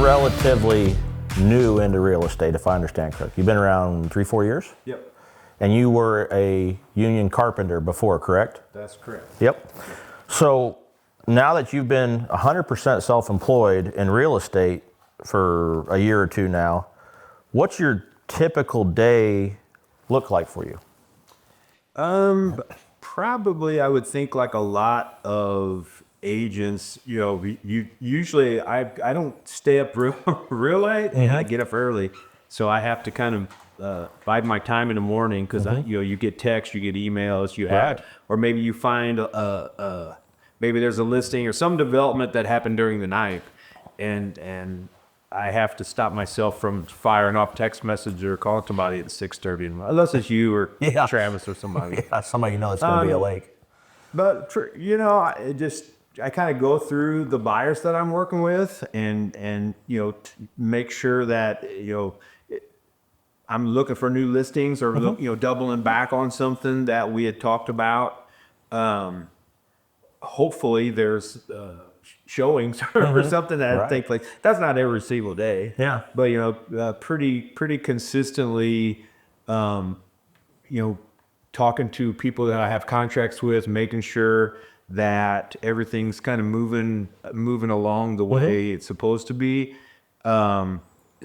relatively new into real estate, if I understand correct. You've been around 3-4 years? Yep, And you were a union carpenter before, correct? that's correct. Yep. So now that you've been 100% self-employed in real estate for a year or two now, what's your typical day look like for you? Probably I would think like a lot of agents, you usually I don't stay up real late. And I get up early, so I have to kind of bide my time in the morning because you get texts, you get emails, or maybe you find maybe there's a listing or some development that happened during the night, and I have to stop myself from firing off text message or calling somebody at 6:30, unless it's you or Travis or somebody. Somebody you know that's going to be awake. But I kind of go through the buyers that I'm working with and make sure that I'm looking for new listings or doubling back on something that we had talked about. Hopefully there's showings or something that take place. That's not every single day. Yeah. But pretty consistently, talking to people that I have contracts with, making sure that everything's kind of moving along the way it's supposed to be.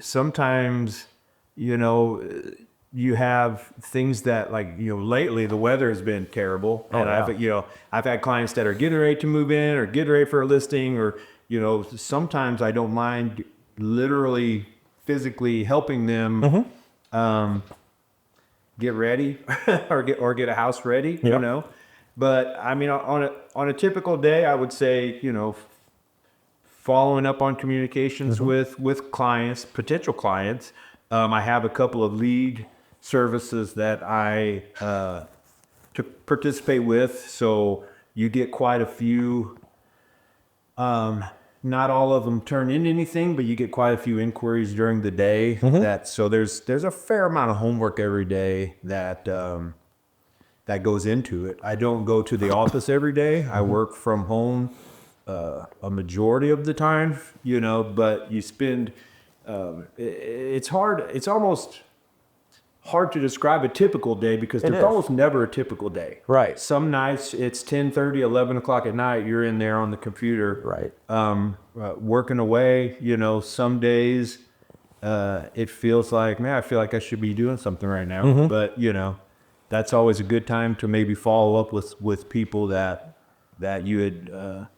Sometimes, you have things that lately the weather has been terrible. I've had clients that are getting ready to move in or getting ready for a listing, or, sometimes I don't mind literally physically helping them, get ready or get a house ready, But I mean, on a typical day, I would say, following up on communications with clients, potential clients. I have a couple of lead services that I to participate with, so you get quite a few. Not all of them turn into anything, but you get quite a few inquiries during the day. So there's a fair amount of homework every day that goes into it. I don't go to the office every day. I work from home a majority of the time, but you spend. It's hard. It's almost hard to describe a typical day because there's almost never a typical day. Right. Some nights it's 10:30, 11 o'clock at night. You're in there on the computer. Right. Working away. Some days it feels like, man, I feel like I should be doing something right now. But that's always a good time to maybe follow up with people that you had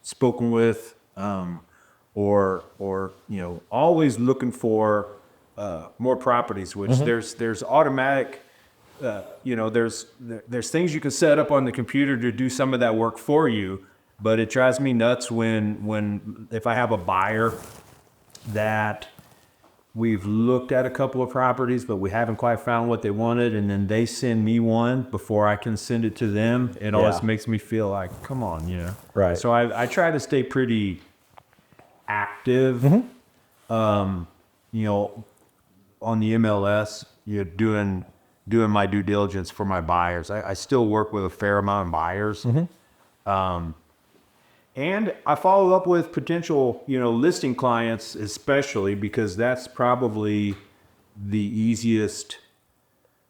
spoken with, or always looking for more properties, which there's automatic, there's things you can set up on the computer to do some of that work for you. But it drives me nuts if I have a buyer that we've looked at a couple of properties, but we haven't quite found what they wanted, and then they send me one before I can send it to them. It always makes me feel like, come on, Right. So I try to stay pretty active, on the MLS, doing my due diligence for my buyers. I still work with a fair amount of buyers. And I follow up with potential, listing clients, especially because that's probably the easiest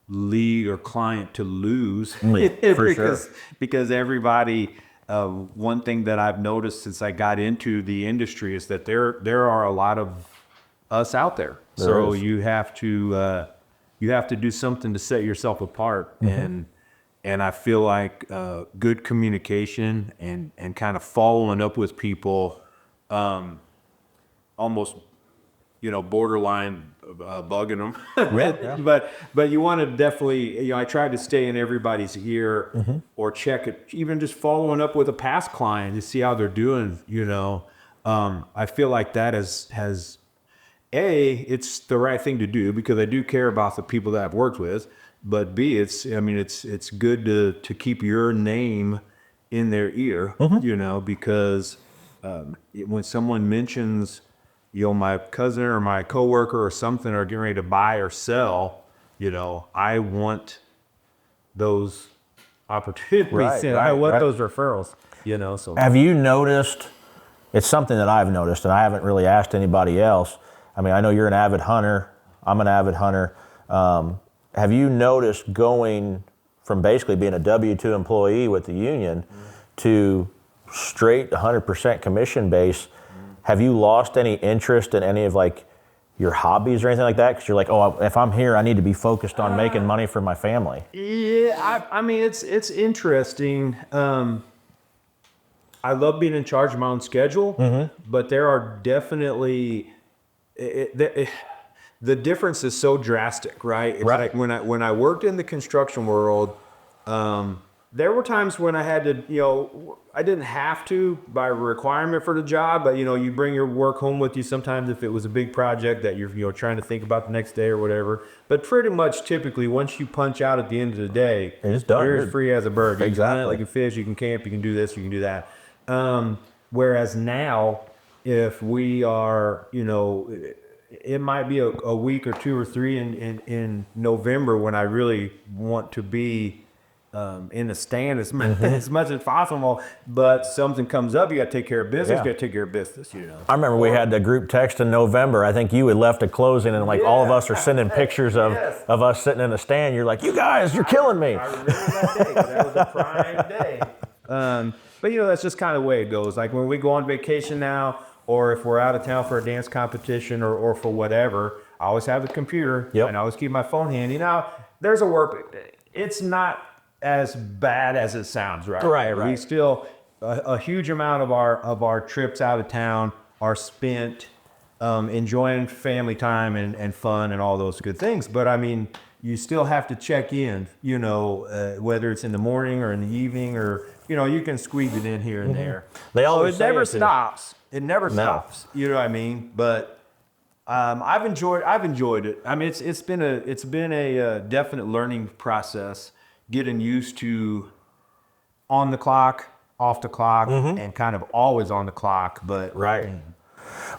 lead or client to lose. Because everybody, one thing that I've noticed since I got into the industry is that there are a lot of us out there. So you have to do something to set yourself apart. And I feel like good communication and kind of following up with people, almost, borderline bugging them. But you want to definitely, I try to stay in everybody's ear or check it, even just following up with a past client to see how they're doing. I feel like that has it's the right thing to do because I do care about the people that I've worked with. But B, it's good to keep your name in their ear, because when someone mentions, my cousin or my coworker or something are getting ready to buy or sell, I want those opportunities. I want those referrals, So have you noticed it's something that I've noticed, and I haven't really asked anybody else. I mean, I know you're an avid hunter. I'm an avid hunter. Have you noticed going from basically being a W-2 employee with the union to straight 100% commission base? Have you lost any interest in any of like your hobbies or anything like that? Because you're like, oh, if I'm here, I need to be focused on making money for my family. Yeah, I mean, it's interesting. I love being in charge of my own schedule, but there are definitely the difference is so drastic, right? It's Right. like when I worked in the construction world, there were times when I had to, I didn't have to by requirement for the job, but you bring your work home with you sometimes if it was a big project that you're trying to think about the next day or whatever. But pretty much typically once you punch out at the end of the day, It's done. you're as free as a bird. You can Exactly. hunt, you can fish, you can camp, you can do this, you can do that. Whereas now, if we are, it might be a week or 2 or 3 in November when I really want to be in the stand as much as possible, but something comes up, you got to take care of business. Yeah. You got to take care of business. I remember we had the group text in November. I think you had left a closing, and like all of us are sending pictures of us sitting in the stand. You're like, you guys, you're killing me. I remember that day. That was a prime day. But that's just kind of the way it goes. Like when we go on vacation now, or if we're out of town for a dance competition or for whatever, I always have the computer and I always keep my phone handy. Now, there's a work. It's not as bad as it sounds, right? Right. We still a huge amount of our trips out of town are spent enjoying family time and fun and all those good things. But I mean, you still have to check in, whether it's in the morning or in the evening, or you can squeeze it in here and there. They always it say never it too. stops. It never stops. You know what I mean? But I've enjoyed it. I mean, it's been a definite learning process, getting used to on the clock, off the clock, and kind of always on the clock. But Right.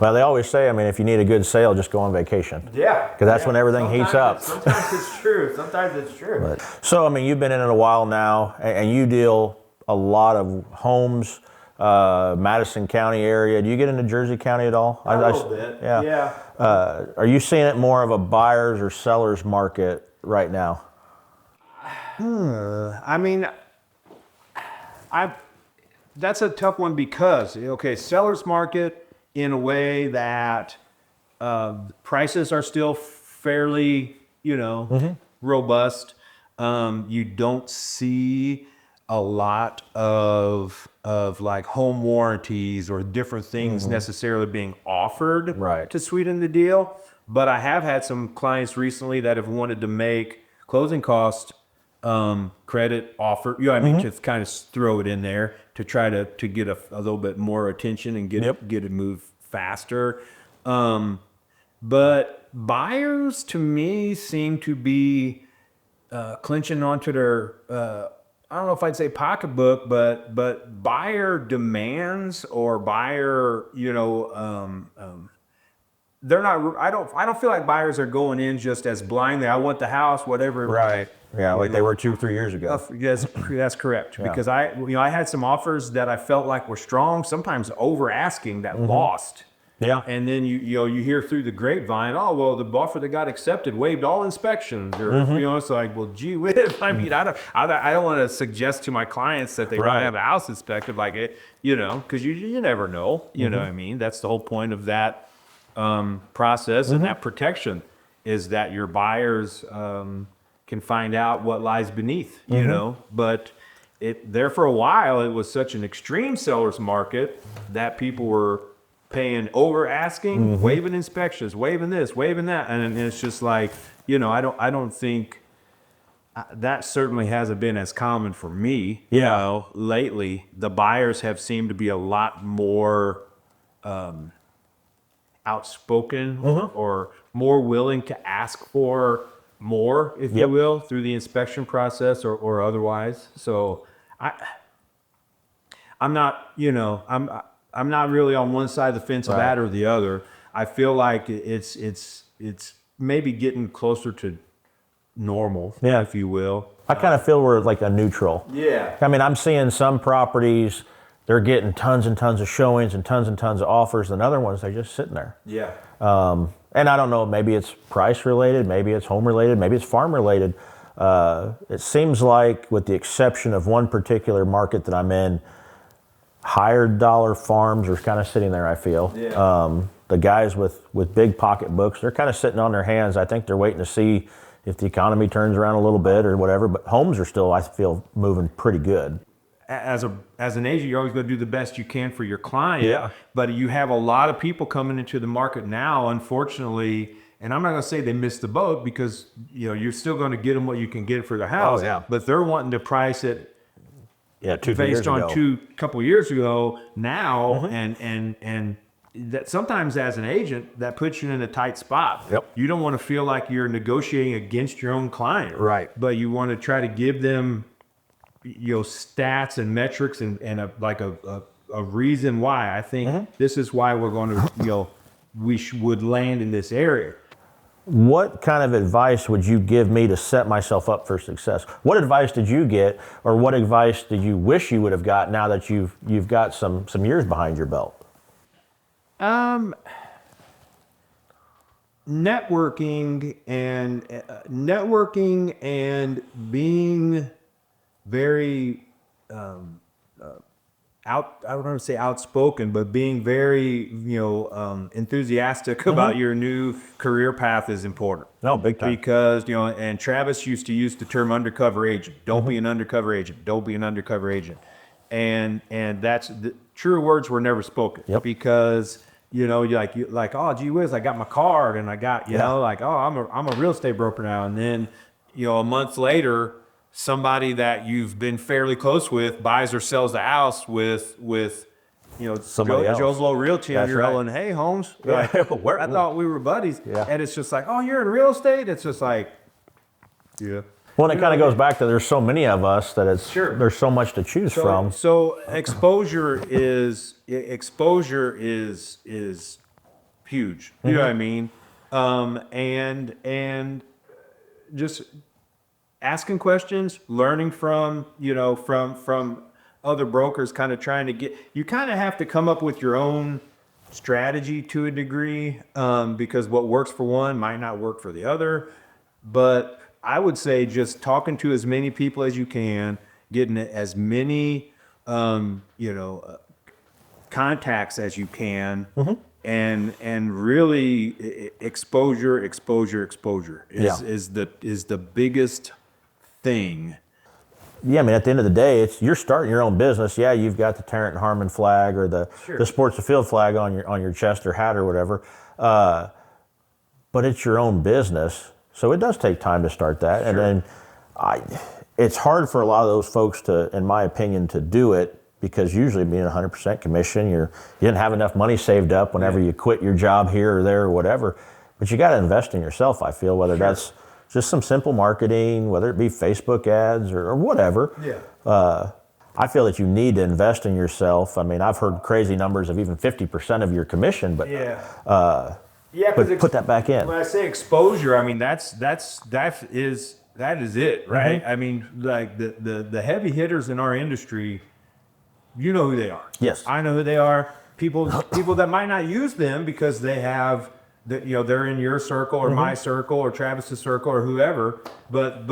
Well, they always say, I mean, if you need a good sale, just go on vacation. yeah, Because that's when everything heats up. Sometimes it's true. Sometimes it's true. So, I mean, you've been in it a while now, and you deal a lot of homes, Madison County area. Do you get into Jersey County at all? A little bit. Yeah. Are you seeing it more of a buyer's or seller's market right now? I mean, that's a tough one because, seller's market in a way that prices are still fairly, robust. You don't see a lot of like home warranties or different things necessarily being offered to sweeten the deal. But I have had some clients recently that have wanted to make closing cost credit offer. Just kind of throw it in there to try to get a little bit more attention and get it moved faster. But buyers to me seem to be clinching onto their I don't know if I'd say pocketbook, but buyer demands or buyer, they're not. I don't feel like buyers are going in just as blindly. I want the house, whatever. Right. Yeah, like they were 2-3 years ago. Yes, that's correct. Because I had some offers that I felt like were strong, sometimes over asking that lost. Yeah. And then you hear through the grapevine, oh well, the offer that got accepted waived all inspections, or it's like, well, gee whiz. I mean, I don't want to suggest to my clients that they don't have a house inspected, like it, because you never know. You know what I mean? That's the whole point of that process and that protection is that your buyers can find out what lies beneath. But there for a while it was such an extreme seller's market that people were paying over asking, waiving inspections, waiving this, waiving that, and it's just like, I don't think that certainly hasn't been as common for me. Lately the buyers have seemed to be a lot more outspoken or more willing to ask for more, if you will, through the inspection process or otherwise. So I'm not, I'm not really on one side of the fence of that or the other. I feel like it's maybe getting closer to normal, if you will. I kind of feel we're like a neutral. Yeah. I mean, I'm seeing some properties they're getting tons and tons of showings and tons of offers. And other ones, they're just sitting there. Yeah. And I don't know, maybe it's price related, maybe it's home related, maybe it's farm related. It seems like, with the exception of one particular market that I'm in, higher dollar farms are kind of sitting there, I feel. Yeah. The guys with big pocketbooks, they're kind of sitting on their hands. I think they're waiting to see if the economy turns around a little bit or whatever. But homes are still, I feel, moving pretty good. As an agent, you're always going to do the best you can for your client. Yeah. But you have a lot of people coming into the market now, unfortunately. And I'm not going to say they missed the boat, because you're still going to get them what you can get for the house. Oh, yeah. But they're wanting to price it based on couple years ago now, and that sometimes as an agent that puts you in a tight spot. Yep. You don't want to feel like you're negotiating against your own client. Right. But you want to try to give them stats and metrics and a reason why. I think this is why we're going to would land in this area. What kind of advice would you give me to set myself up for success? What advice did you get, or what advice did you wish you would have got now that you've got some years behind your belt? Networking and being very I don't want to say outspoken, but being very enthusiastic about your new career path is important. No, big time. Because and Travis used to use the term undercover agent. Don't be an undercover agent. Don't be an undercover agent. And that's the truer words were never spoken. Yep. Because you're like, oh gee whiz, I got my card, and I got I'm a real estate broker now. And then a month later, somebody that you've been fairly close with buys or sells the house with Somebody else. Joe's Low Realty, and That's you're right. yelling, "Hey Holmes, Yeah. I thought we were buddies." Yeah. And it's just like, "Oh, you're in real estate?" It's just like, yeah. Well, it kind of goes back to, there's so many of us that there's so much to choose from. So exposure is huge. You know what I mean? And just asking questions, learning from from other brokers, kind of trying to get. You kind of have to come up with your own strategy to a degree, because what works for one might not work for the other. But I would say just talking to as many people as you can, getting as many contacts as you can, and really exposure is the biggest thing. Yeah, I mean, at the end of the day, you're starting your own business. Yeah, you've got the Tarrant and Harmon flag or the Sports of Field flag on your chest or hat or whatever, but it's your own business, so it does take time to start that. Sure. And then it's hard for a lot of those folks to, in my opinion, to do it, because usually being 100% commission, you didn't have enough money saved up whenever you quit your job here or there or whatever. But you got to invest in yourself, I feel, whether that's just some simple marketing, whether it be Facebook ads or whatever. Yeah. I feel that you need to invest in yourself. I mean, I've heard crazy numbers of even 50% of your commission, but but put that back in. When I say exposure, I mean that is it, right? I mean, like the heavy hitters in our industry, you know who they are. Yes. I know who they are. People that might not use them because they have, they're in your circle or my circle or Travis's circle or whoever. But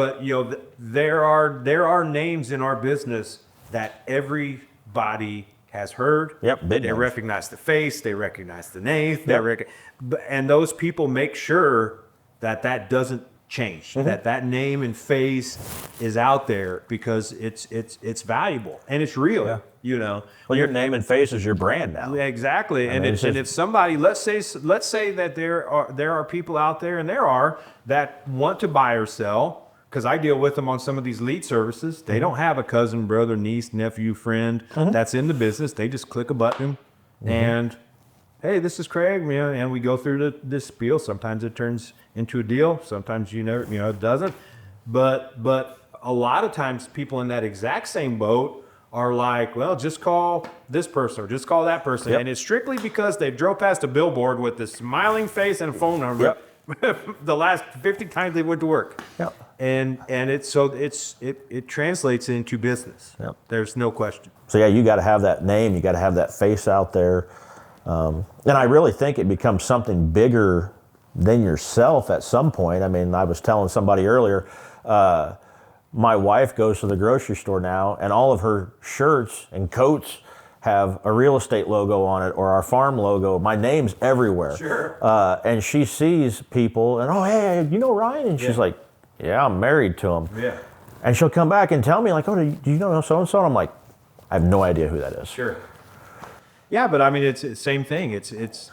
there are names in our business that everybody has heard. Yep. They recognize the face. They recognize the name. And those people make sure that doesn't change. That name and face is out there because it's valuable and it's real. Well, your name and face is your brand now. Exactly. And if somebody, let's say that there are people out there, and there are, that want to buy or sell, because I deal with them on some of these lead services. They don't have a cousin, brother, niece, nephew, friend that's in the business. They just click a button and, hey, this is Craig, and we go through this spiel. Sometimes it turns into a deal. Sometimes it doesn't. But a lot of times people in that exact same boat are like, well, just call this person or just call that person. And it's strictly because they drove past a billboard with a smiling face and a phone number the last 50 times they went to work. Yep. And it translates into business. Yep. There's no question. So yeah, you got to have that name, you got to have that face out there, and I really think it becomes something bigger than yourself at some point. I mean, I was telling somebody earlier, my wife goes to the grocery store now, and all of her shirts and coats have a real estate logo on it or our farm logo. My name's everywhere. Sure. And she sees people, and, oh, hey, you know Ryan? And she's like, yeah, I'm married to him. Yeah. And she'll come back and tell me, like, oh, do you know so-and-so? And I'm like, I have no idea who that is. Sure. Yeah, but I mean, it's the same thing. It's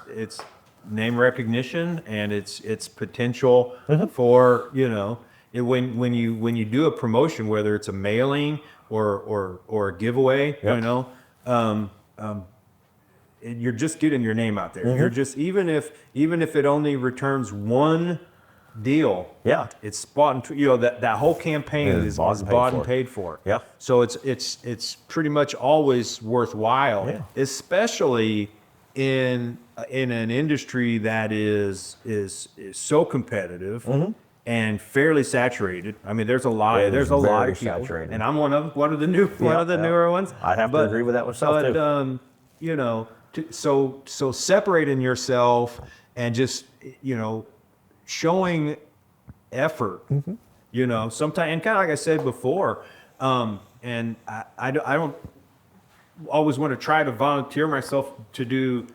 name recognition, and it's potential for, you know, when you do a promotion, whether it's a mailing or a giveaway, you know, you're just getting your name out there. You're just, even if it only returns one deal, it's bought and, you know, that whole campaign is bought and paid for. Yeah. So it's pretty much always worthwhile, especially in an industry that is so competitive and fairly saturated. I mean, there's a lot of people, saturated. and I'm one of the newer ones. I have to agree with that myself too. You know, so separating yourself and just, you know, showing effort, you know, sometimes, and kind of like I said before, and I don't always want to try to volunteer myself to do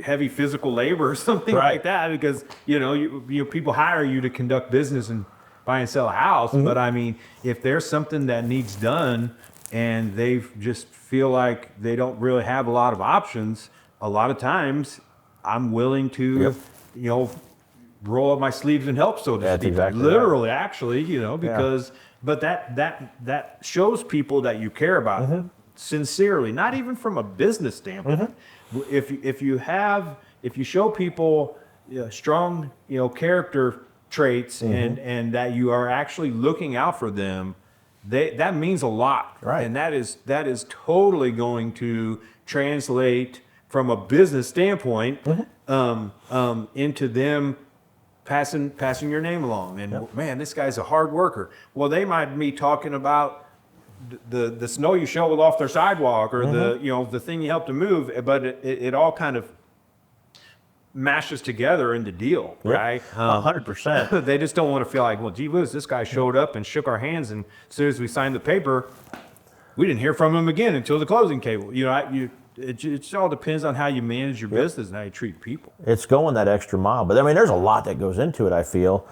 heavy physical labor or something like that, because, you know, people hire you to conduct business and buy and sell a house. But I mean, if there's something that needs done and they just feel like they don't really have a lot of options, a lot of times I'm willing to, you know, roll up my sleeves and help, so to speak. Exactly literally, actually, you know, because, but that shows people that you care about them sincerely, not even from a business standpoint. If you show people, you know, strong, you know, character traits and that you are actually looking out for them, that means a lot. Right. And that is totally going to translate from a business standpoint into them passing your name along. And man, this guy's a hard worker. Well, they might be talking about the snow you shoveled off their sidewalk, or the, you know, the thing you helped to move, but it all kind of mashes together in the deal, right? 100%. They just don't want to feel like, well, gee whiz, this guy showed up and shook our hands, and as soon as we signed the paper, we didn't hear from him again until the closing cable. You know, it all depends on how you manage your business and how you treat people. It's going that extra mile. But I mean, there's a lot that goes into it, I feel.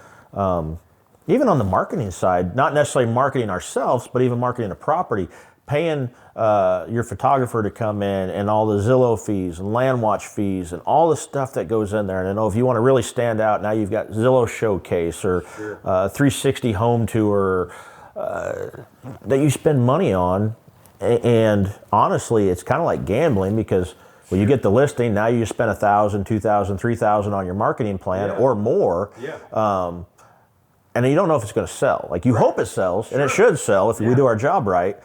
Even on the marketing side, not necessarily marketing ourselves, but even marketing a property, paying your photographer to come in, and all the Zillow fees and land watch fees and all the stuff that goes in there. And I know if you want to really stand out, now you've got Zillow Showcase or 360 Home Tour that you spend money on. And honestly, it's kind of like gambling, because when you get the listing, now you spend $1,000, $2,000, $3,000 on your marketing plan or more. And you don't know if it's going to sell. Like, you hope it sells, and it should sell if we do our job right.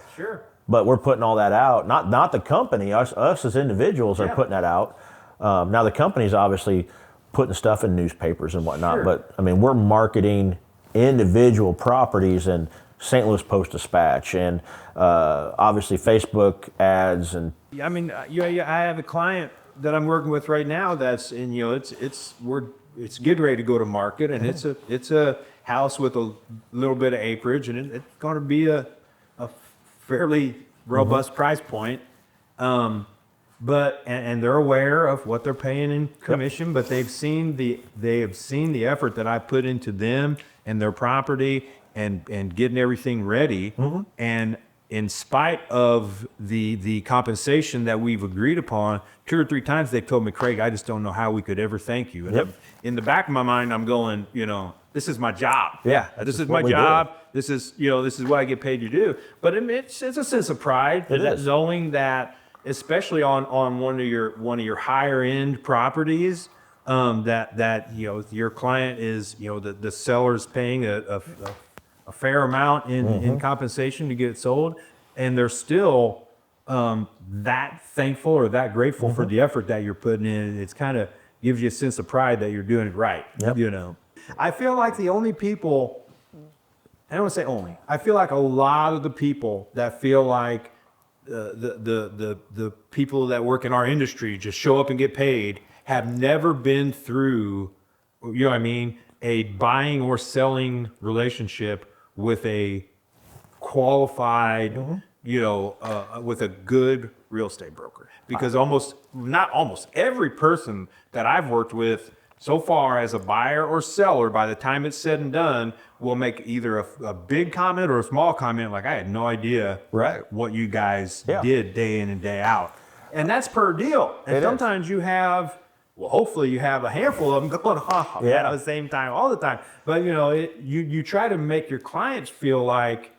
But we're putting all that out. Not the company. Us as individuals are putting that out. Now the company's obviously putting stuff in newspapers and whatnot. But I mean, we're marketing individual properties in St. Louis Post-Dispatch, and obviously Facebook ads. And I mean, I have a client that I'm working with right now that's in, you know, it's getting ready to go to market, and it's a house with a little bit of acreage, and it's going to be a fairly robust price point. But they're aware of what they're paying in commission, but they have seen the effort that I put into them and their property and getting everything ready. And in spite of the compensation that we've agreed upon, 2 or 3 times they've told me, Craig, I just don't know how we could ever thank you. And in the back of my mind, I'm going, you know, this is my job. This is my job. This is what I get paid to do. But it's a sense of pride, knowing that, especially on one of your higher end properties, that you know, your client is, you know, the seller's paying a fair amount in compensation to get it sold, and they're still that thankful or that grateful for the effort that you're putting in. It's kind of gives you a sense of pride that you're doing it right. You know, I feel like the only people I don't want to say only. I feel like a lot of the people that feel like the people that work in our industry just show up and get paid have never been through, you know what I mean, a buying or selling relationship with a qualified, with a good real estate broker. Because not almost every person that I've worked with so far as a buyer or seller, by the time it's said and done, will make either a big comment or a small comment like, I had no idea what you guys did day in and day out. And that's per deal. And sometimes you have, hopefully you have a handful of them going on at the same time all the time. But you try to make your clients feel like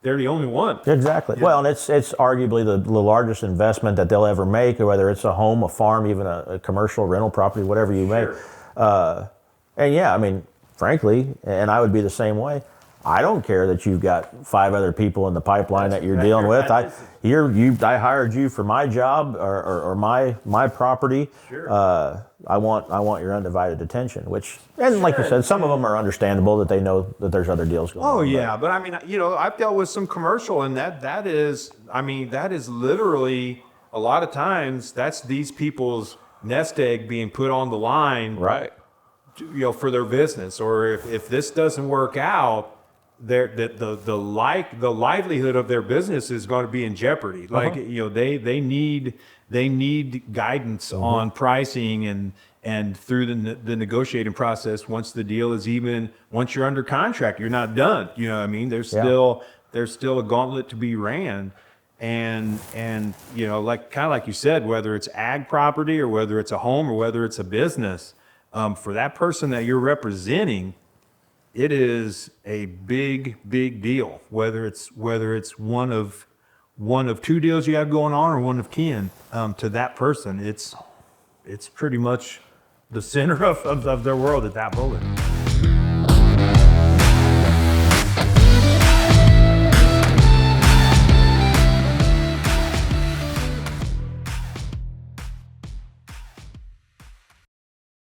they're the only one. Exactly. Yeah. Well, and it's arguably the largest investment that they'll ever make, whether it's a home, a farm, even a commercial rental property, whatever you make. And yeah, I mean, frankly, and I would be the same way. I don't care that you've got 5 other people in the pipeline that you're dealing with. I hired you for my job or my property. I want your undivided attention, which, and like you said, some of them are understandable that they know that there's other deals going on. Oh yeah, but I mean, I've dealt with some commercial, and that is literally a lot of times that's these people's nest egg being put on the line, for their business, or if this doesn't work out, the livelihood of their business is going to be in jeopardy. Like they need guidance on pricing and through the negotiating process. Once the deal is once you're under contract, you're not done. You know what I mean? There's still a gauntlet to be ran. And like you said, whether it's ag property or whether it's a home or whether it's a business, for that person that you're representing, it is a big deal. Whether it's one of 2 deals you have going on or one of 10, to that person, it's pretty much the center of their world at that moment.